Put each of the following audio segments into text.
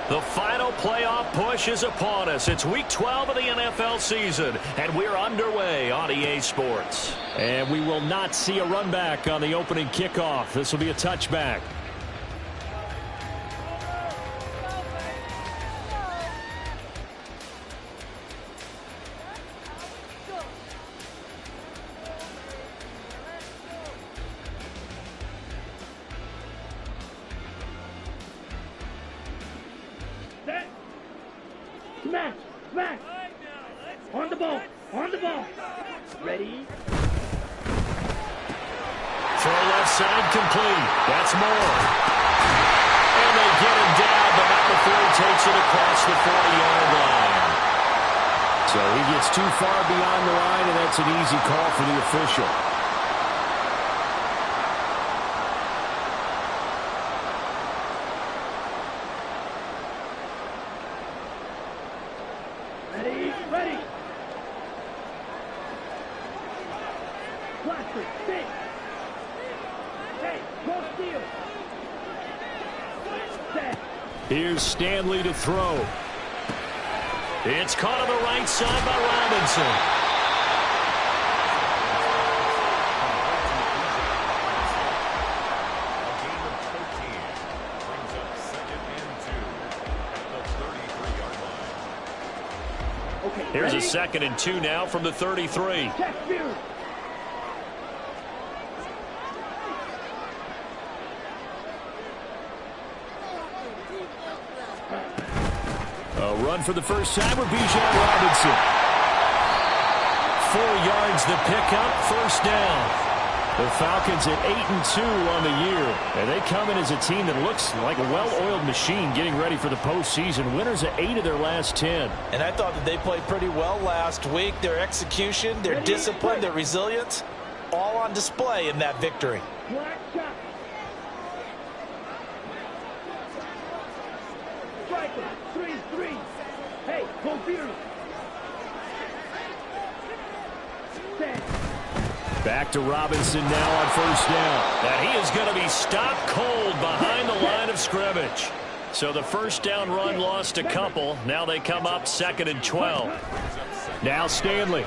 The final playoff push is upon us. It's Week 12 of the NFL season, and we're underway on EA Sports. And we will not see a run back on the opening kickoff. This will be a touchback. Smash! Smash! On the ball! On the ball! Ready? Throw left side complete. That's Moore. And they get him down, but not before he takes it across the 40-yard line. So he gets too far beyond the line, and that's an easy call for the official. Ready? Ready! Blaster, stick! Hey, go steal! Set! Here's Stanley to throw. It's caught on the right side by Robinson. Here's a 2nd and 2 now from the 33. A run for the first time with Bijan Robinson. 4 yards the pickup, first down. The Falcons at 8-2 on the year, and they come in as a team that looks like a well-oiled machine getting ready for the postseason. Winners of 8 of their last 10. And I thought that they played pretty well last week. Their execution, their discipline, their resilience, all on display in that victory. Striker, 3-3. Hey, go Beard. Back to Robinson now on first down. And he is going to be stopped cold behind the line of scrimmage. So the first down run lost a couple. Now they come up 2nd and 12. Now Stanley.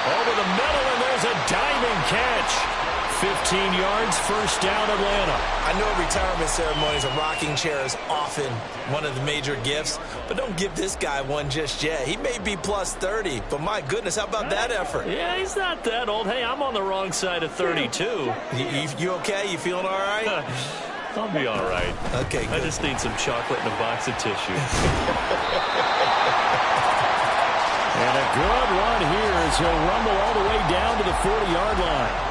Over the middle, and there's a diving catch. 15 yards, first down Atlanta. I know retirement ceremonies and rocking chair is often one of the major gifts, but don't give this guy one just yet. He may be plus 30, but my goodness, how about that effort? Yeah, he's not that old. Hey, I'm on the wrong side of 32. You okay? You feeling all right? I'll be all right. Okay, good. I just need some chocolate and a box of tissue. And a good run here as he'll rumble all the way down to the 40-yard line.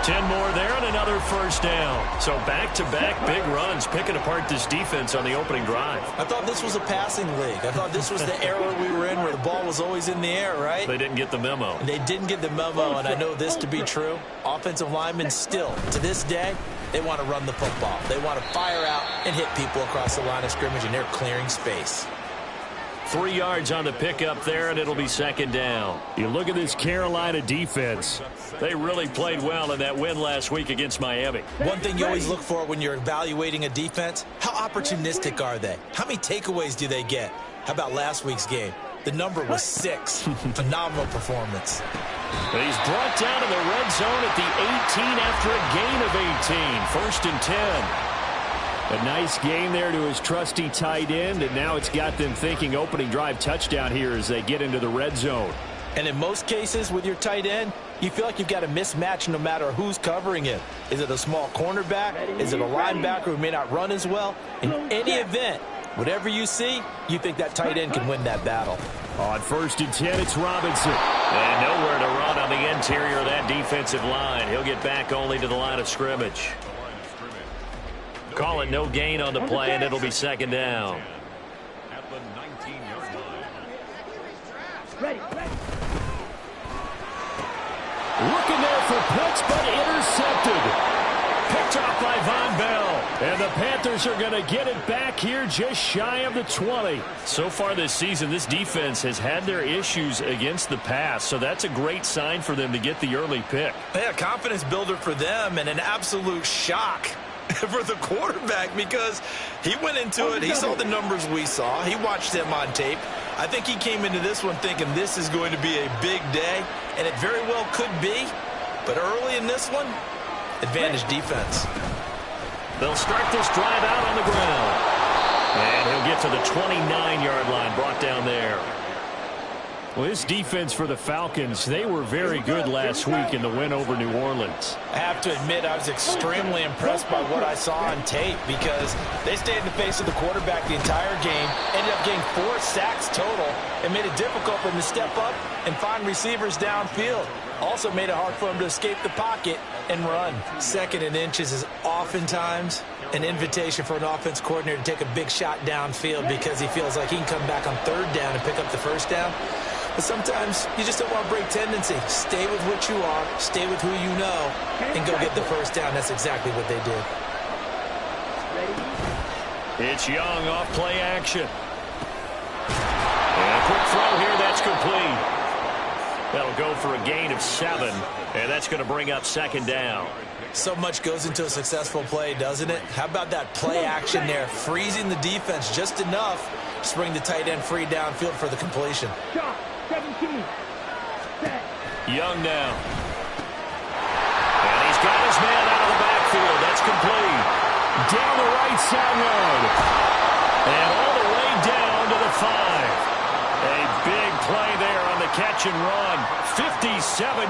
10 more there and another first down. So back-to-back big runs picking apart this defense on the opening drive. I thought this was a passing league. I thought this was the era we were in where the ball was always in the air, right? They didn't get the memo. They didn't get the memo, and I know this to be true. Offensive linemen still, to this day, they want to run the football. They want to fire out and hit people across the line of scrimmage, and they're clearing space. 3 yards on the pickup there, and it'll be 2nd down. You look at this Carolina defense. They really played well in that win last week against Miami. One thing you always look for when you're evaluating a defense, how opportunistic are they? How many takeaways do they get? How about last week's game? The number was 6. Phenomenal performance. But he's brought down in the red zone at the 18 after a gain of 18. 1st and 10. A nice gain there to his trusty tight end, and now it's got them thinking opening drive touchdown here as they get into the red zone. And in most cases with your tight end, you feel like you've got a mismatch no matter who's covering it. Is it a small cornerback? Is it a linebacker who may not run as well? In any event, whatever you see, you think that tight end can win that battle. On 1st and 10, it's Robinson. And nowhere to run on the interior of that defensive line. He'll get back only to the line of scrimmage. Call it no gain on the play, and it'll be 2nd down. At the 19-yard line. Ready. Looking there for Pitts, but intercepted. Picked off by Von Bell. And the Panthers are going to get it back here just shy of the 20. So far this season, this defense has had their issues against the pass, so that's a great sign for them to get the early pick. Yeah, confidence builder for them and an absolute shock for the quarterback because he went into it. He saw the numbers we saw. He watched them on tape. I think he came into this one thinking this is going to be a big day, and it very well could be. But early in this one, advantage defense. They'll start this drive out on the ground. And he'll get to the 29-yard line, brought down there. Well, this defense for the Falcons, they were very good last week in the win over New Orleans. I have to admit, I was extremely impressed by what I saw on tape because they stayed in the face of the quarterback the entire game, ended up getting 4 sacks total, and made it difficult for him to step up and find receivers downfield. Also made it hard for him to escape the pocket and run. 2nd and inches is oftentimes an invitation for an offense coordinator to take a big shot downfield because he feels like he can come back on 3rd down and pick up the 1st down. But sometimes you just don't want to break tendency. Stay with what you are, stay with who you know, and go get the 1st down. That's exactly what they did. It's Young off play action. And a quick throw here, that's complete. That'll go for a gain of 7, and that's going to bring up 2nd down. So much goes into a successful play, doesn't it? How about that play action there, freezing the defense just enough to bring the tight end free downfield for the completion. Shot, 17. Set. Young now. And he's got his man out of the backfield. That's complete. Down the right sideline. And all the way down to the 5. A big play there on the catch and run. 57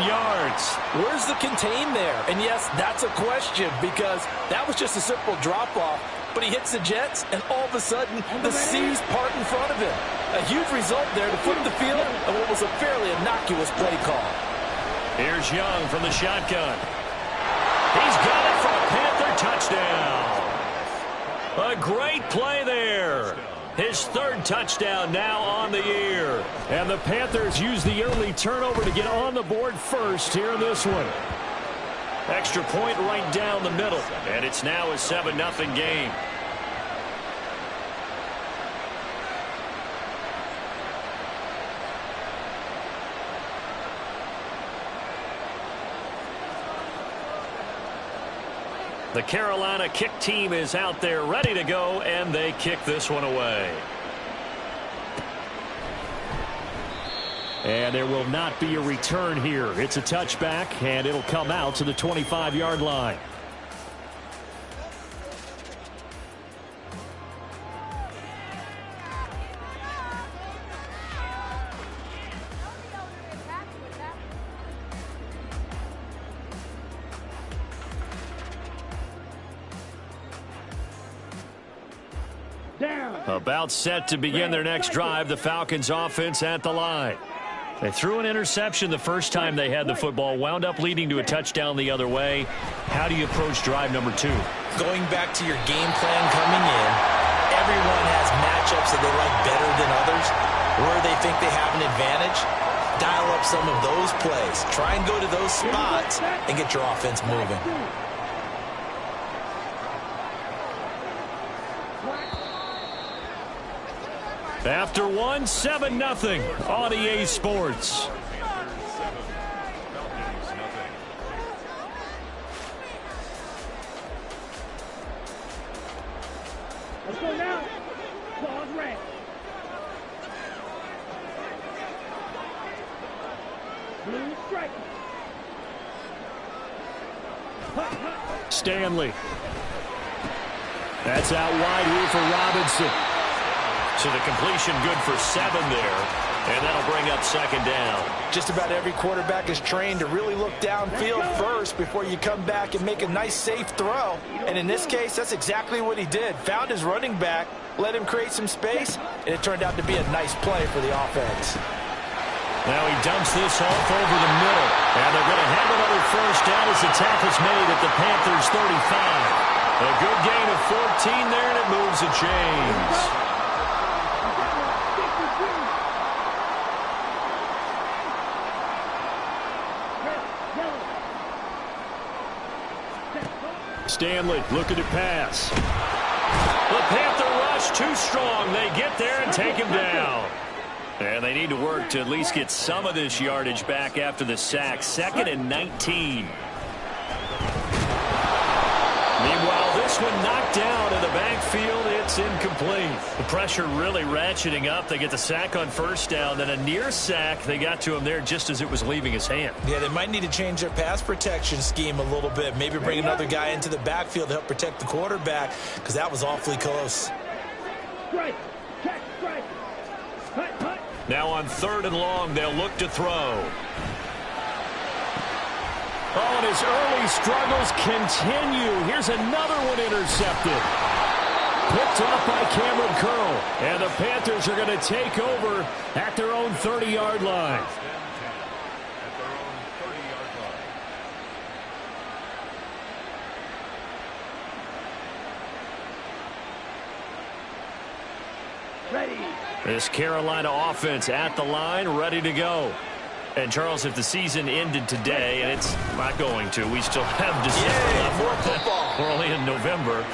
yards. Where's the contain there? And yes, that's a question because that was just a simple drop-off. But he hits the Jets, and all of a sudden, the seas part in front of him. A huge result there to flip the field and what was a fairly innocuous play call. Here's Young from the shotgun. He's got it for a Panther touchdown. A great play there. His 3rd touchdown now on the year. And the Panthers use the early turnover to get on the board first here in this one. Extra point right down the middle. And it's now a 7-0 game. The Carolina kick team is out there ready to go, and they kick this one away. And there will not be a return here. It's a touchback, and it'll come out to the 25-yard line. About set to begin their next drive, the Falcons offense at the line. They threw an interception the first time they had the football, wound up leading to a touchdown the other way. How do you approach drive number 2? Going back to your game plan coming in, everyone has matchups that they like better than others, where they think they have an advantage. Dial up some of those plays. Try and go to those spots and get your offense moving. After 7-0 on EA Sports. Let's go now. Ball's red. Blue strike. Stanley. That's out wide here for Robinson. So the completion good for 7 there, and that'll bring up 2nd down. Just about every quarterback is trained to really look downfield first before you come back and make a nice, safe throw. And in this case, that's exactly what he did. Found his running back, let him create some space, and it turned out to be a nice play for the offense. Now he dumps this off over the middle, and they're going to have another 1st down as the tackle's made at the Panthers' 35. A good gain of 14 there, and it moves the chains. Stanley looking to pass. The Panther rush too strong. They get there and take him down. And they need to work to at least get some of this yardage back after the sack. 2nd and 19. Meanwhile, this one knocked down in the backfield. It's incomplete. The pressure really ratcheting up. They get the sack on first down, then a near sack. They got to him there just as it was leaving his hand. Yeah, they might need to change their pass protection scheme a little bit. Maybe bring another guy into the backfield to help protect the quarterback, because that was awfully close. Strike. Catch. Strike. Hut. Now on 3rd and long, they'll look to throw. Oh, and his early struggles continue. Here's another one intercepted. Picked off by Cameron Curl. And the Panthers are going to take over at their own 30-yard line. Ready. This Carolina offense at the line, ready to go. And, Charles, if the season ended today, and it's not going to, we still have December left. More football. We're only in November.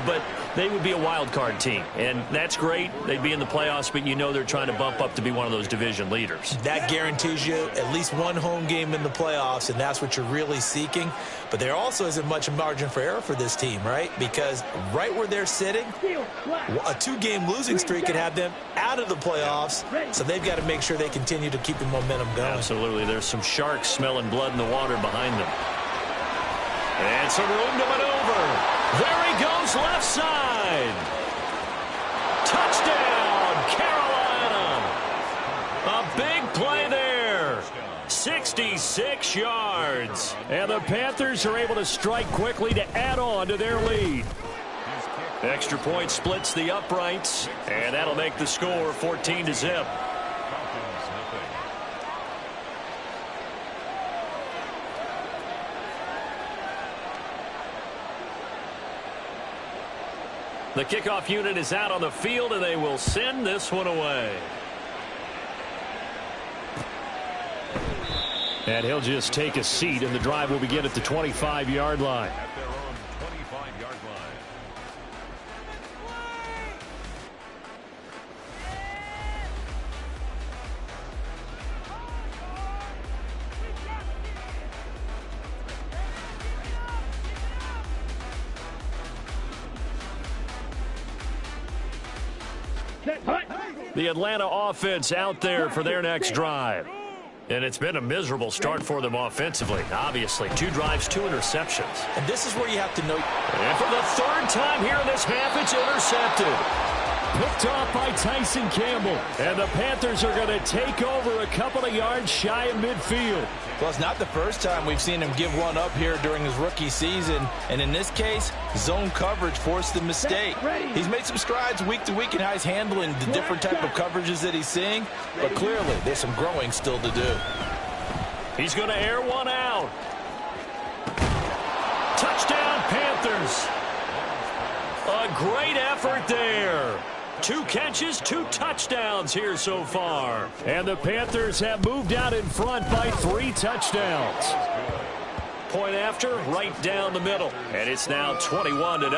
But they would be a wild card team. And that's great. They'd be in the playoffs, but you know they're trying to bump up to be one of those division leaders. That guarantees you at least one home game in the playoffs, and that's what you're really seeking. But there also isn't much margin for error for this team, right? Because right where they're sitting, a 2-game losing streak could have them out of the playoffs. So they've got to make sure they continue to keep the momentum going. Absolutely. There's some sharks smelling blood in the water behind them. And some room to maneuver. There he goes, left side. Touchdown, Carolina. A big play there. 66 yards. And the Panthers are able to strike quickly to add on to their lead. Extra point splits the uprights, and that'll make the score 14-0. The kickoff unit is out on the field, and they will send this one away. And he'll just take a seat, and the drive will begin at the 25-yard line. At their own 25-yard line. The Atlanta offense out there for their next drive. And it's been a miserable start for them offensively. Obviously, 2 drives, 2 interceptions. And this is where you have to know. And for the 3rd time here in this half, it's intercepted. Picked off by Tyson Campbell. And the Panthers are going to take over a couple of yards shy of midfield. Well, it's not the first time we've seen him give one up here during his rookie season. And in this case, zone coverage forced the mistake. He's made some strides week to week in how he's handling the different type of coverages that he's seeing. But clearly, there's some growing still to do. He's going to air one out. Touchdown, Panthers. A great effort there. 2 catches, 2 touchdowns here so far. And the Panthers have moved out in front by 3 touchdowns. Point after, right down the middle. And it's now 21-0.